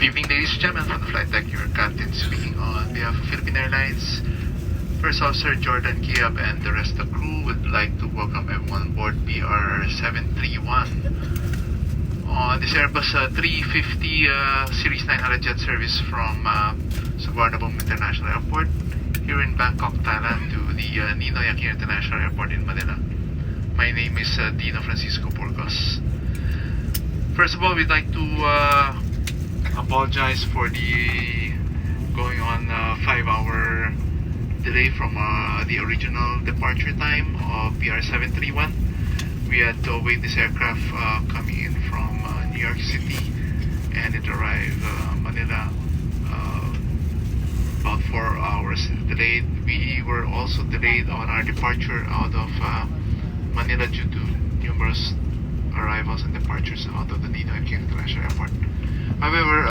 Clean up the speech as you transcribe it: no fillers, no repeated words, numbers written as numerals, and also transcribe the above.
evening, ladies and gentlemen, from the flight deck, your captain speaking on behalf of Philippine Airlines. First Officer Jordan Kiab and the rest of the crew would like to welcome everyone on board BR731 on this Airbus 350 Series 900 jet service from Suvarnabhumi International Airport here in Bangkok, Thailand to the Ninoy Aquino International Airport in Manila. My name is Dino Francisco Burgos. First of all, we'd like to apologize for the going on 5-hour delay from the original departure time of BR731. We had to await this aircraft coming in from New York City, and it arrived Manila about 4 hours delayed. We were also delayed on our departure out of Manila due to numerous arrivals and departures out of the Ninoy Aquino International Airport. However,